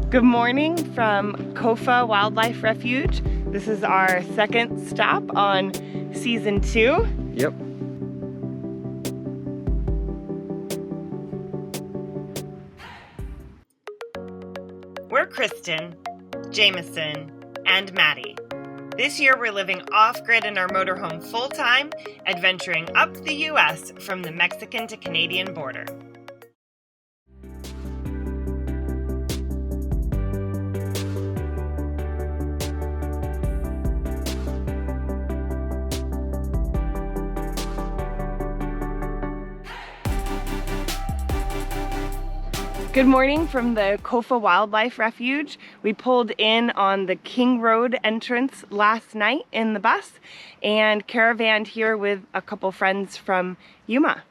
Good morning from Kofa Wildlife Refuge. This is our second stop on season 2. Yep. We're Kristen, Jameson, and Maddie. This year we're living off-grid in our motorhome full-time, adventuring up the US from the Mexican to Canadian border. Good morning from the Kofa Wildlife Refuge. We pulled in on the King Road entrance last night in the bus and caravanned here with a couple friends from Yuma.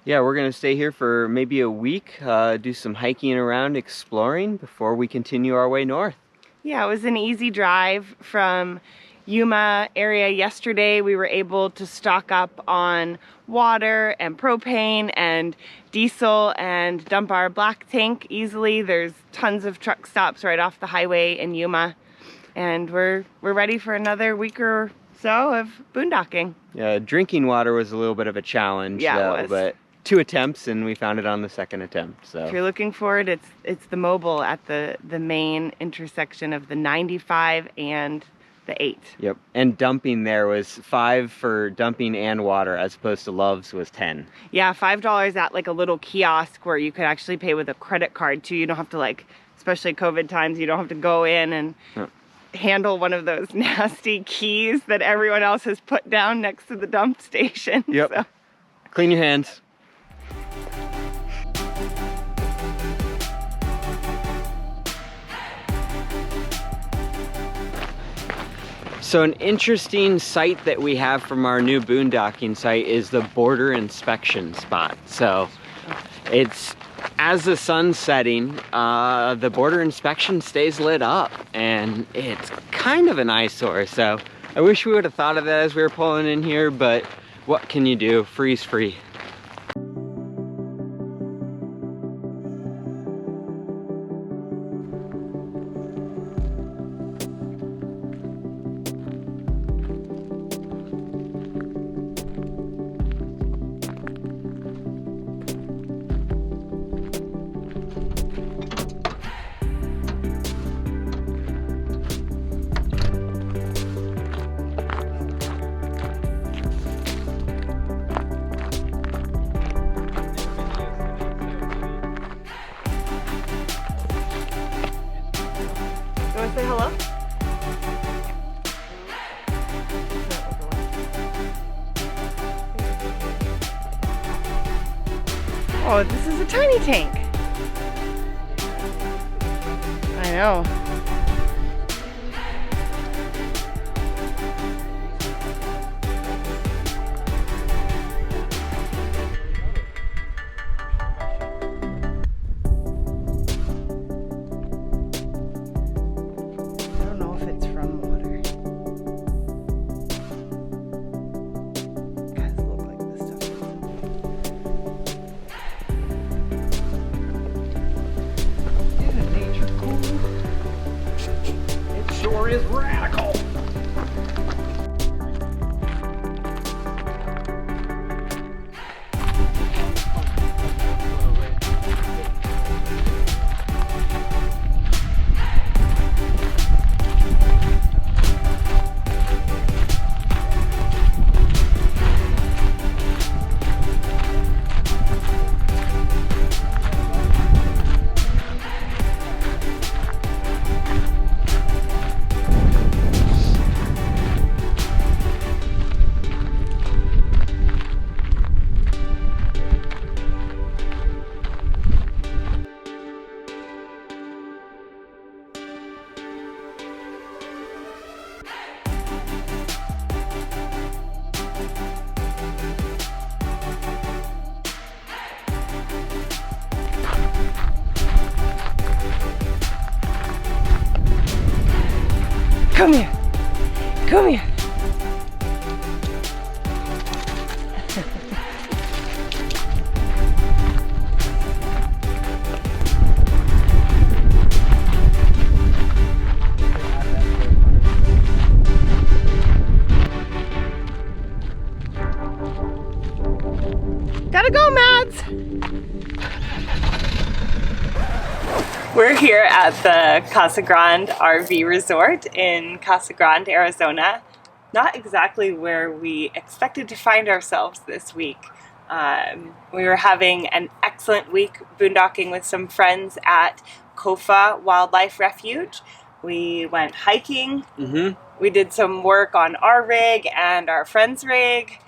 Yeah, we're gonna stay here for maybe a week, do some hiking around, exploring before we continue our way north. Yeah, it was an easy drive from Yuma area. Yesterday we were able to stock up on water and propane and diesel and dump our black tank easily. There's tons of truck stops right off the highway in Yuma, and we're ready for another week or so of boondocking. Yeah, drinking water was a little bit of a challenge, Yeah, though, it was. but 2 attempts and we found it on the second attempt. So If you're looking for it, it's the Mobil at the main intersection of the 95 and the 8. Yep, and dumping there was 5 for dumping and water, as opposed to Love's was 10. Yeah, $5 at like a little kiosk where you could actually pay with a credit card too. You don't have to, like, especially COVID times, you don't have to go in and handle one of those nasty keys that everyone else has put down next to the dump station. Yep. So. Clean your hands. So an interesting site that we have from our new boondocking site is the border inspection spot. So it's, as the sun's setting, the border inspection stays lit up, and it's kind of an eyesore. So I wish we would have thought of that as we were pulling in here, but what can you do? Freeze free. You want to say hello? Oh, this is a tiny tank. I know. Is radical. Come here. Come here. Gotta go, Mads! We're here at the Casa Grande RV Resort in Casa Grande, Arizona. Not exactly where we expected to find ourselves this week. We were having an excellent week boondocking with some friends at Kofa Wildlife Refuge. We went hiking. We did some work on our rig and our friend's rig.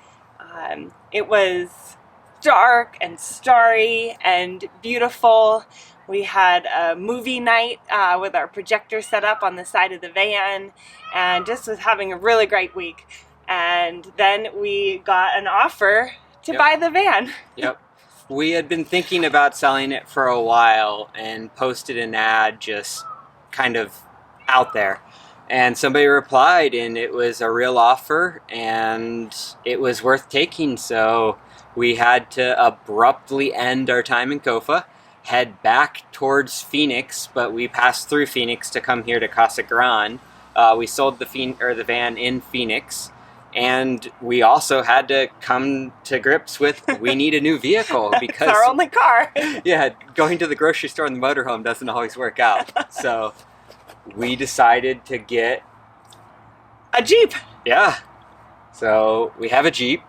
It was dark and starry and beautiful. We had a movie night with our projector set up on the side of the van, and just was having a really great week. And then we got an offer to buy the van. Yep. We had been thinking about selling it for a while and posted an ad just kind of out there. And somebody replied, and it was a real offer, and it was worth taking. So we had to abruptly end our time in Kofa, head back towards Phoenix, but we passed through Phoenix to come here to Casa Grande. We sold the van in Phoenix, and we also had to come to grips with we need a new vehicle because it's our only car. Yeah, going to the grocery store and the motorhome doesn't always work out. So we decided to get a Jeep. Yeah. So we have a Jeep.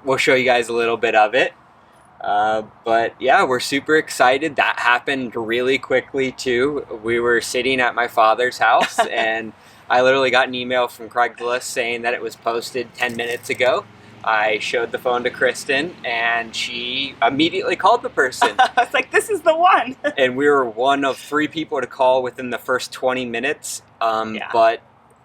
We'll show you guys a little bit of it. But yeah, we're super excited. That happened really quickly too. We were sitting at my father's house and I literally got an email from Craigslist saying that it was posted 10 minutes ago. I showed the phone to Kristen and she immediately called the person. I was like, this is the one. And we were one of 3 people to call within the first 20 minutes. But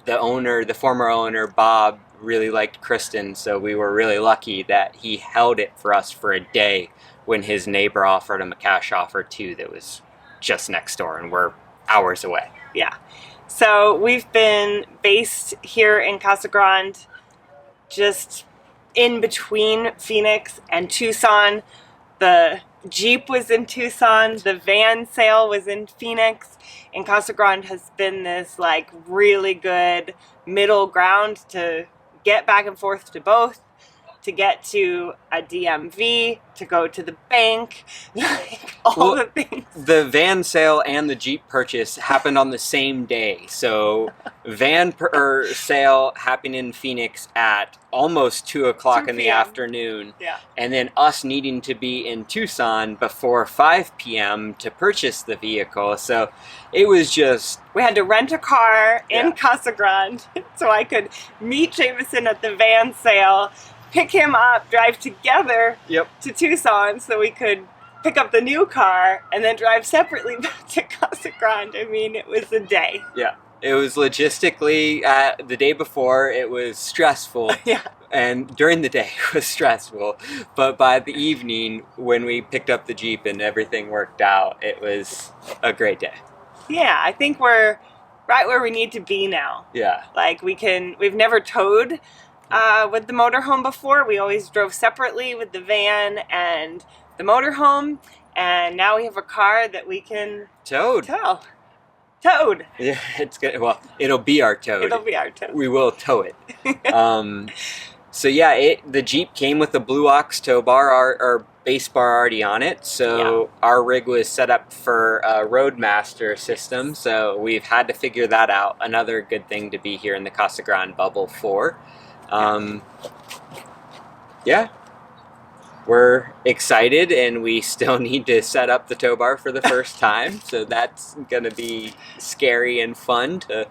the former owner, Bob, really liked Kristen, so we were really lucky that he held it for us for a day when his neighbor offered him a cash offer too that was just next door, and we're hours away. Yeah. So we've been based here in Casa Grande, just in between Phoenix and Tucson. The Jeep was in Tucson, the van sale was in Phoenix, and Casa Grande has been this like really good middle ground to get back and forth to both, to get to a DMV, to go to the bank, like all the things. The van sale and the Jeep purchase happened on the same day. So van sale happened in Phoenix at almost 2 o'clock in the afternoon. Yeah. And then us needing to be in Tucson before 5 p.m. to purchase the vehicle. So it was just... We had to rent a car in Casa Grande so I could meet Jameson at the van sale, pick him up, drive together to Tucson so we could pick up the new car and then drive separately back to Casa Grande. I mean, it was a day. Yeah. It was logistically, the day before, it was stressful. Yeah. And during the day, it was stressful. But by the evening, when we picked up the Jeep and everything worked out, it was a great day. Yeah, I think we're right where we need to be now. Yeah. Like, we've never towed with the motorhome before. We always drove separately with the van and the motorhome. And now we have a car that we can tow. Yeah, it's good. Well, it'll be our toad. It'll be our toad. We will tow it. So yeah, the Jeep came with a Blue Ox tow bar, our base bar already on it. So our rig was set up for a Roadmaster system. So we've had to figure that out. Another good thing to be here in the Casa Grande bubble for. Yeah. We're excited, and we still need to set up the tow bar for the first time, so that's going to be scary and fun to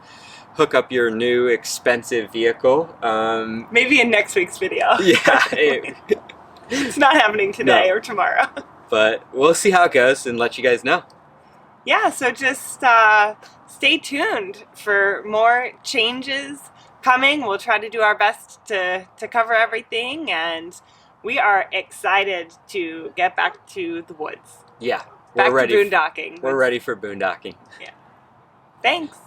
hook up your new expensive vehicle. Maybe in next week's video. Yeah. It's not happening today or tomorrow. But we'll see how it goes and let you guys know. Yeah, so just stay tuned for more changes coming. We'll try to do our best to cover everything, and we are excited to get back to the woods. Yeah. Back to boondocking. We're ready for boondocking. Yeah. Thanks.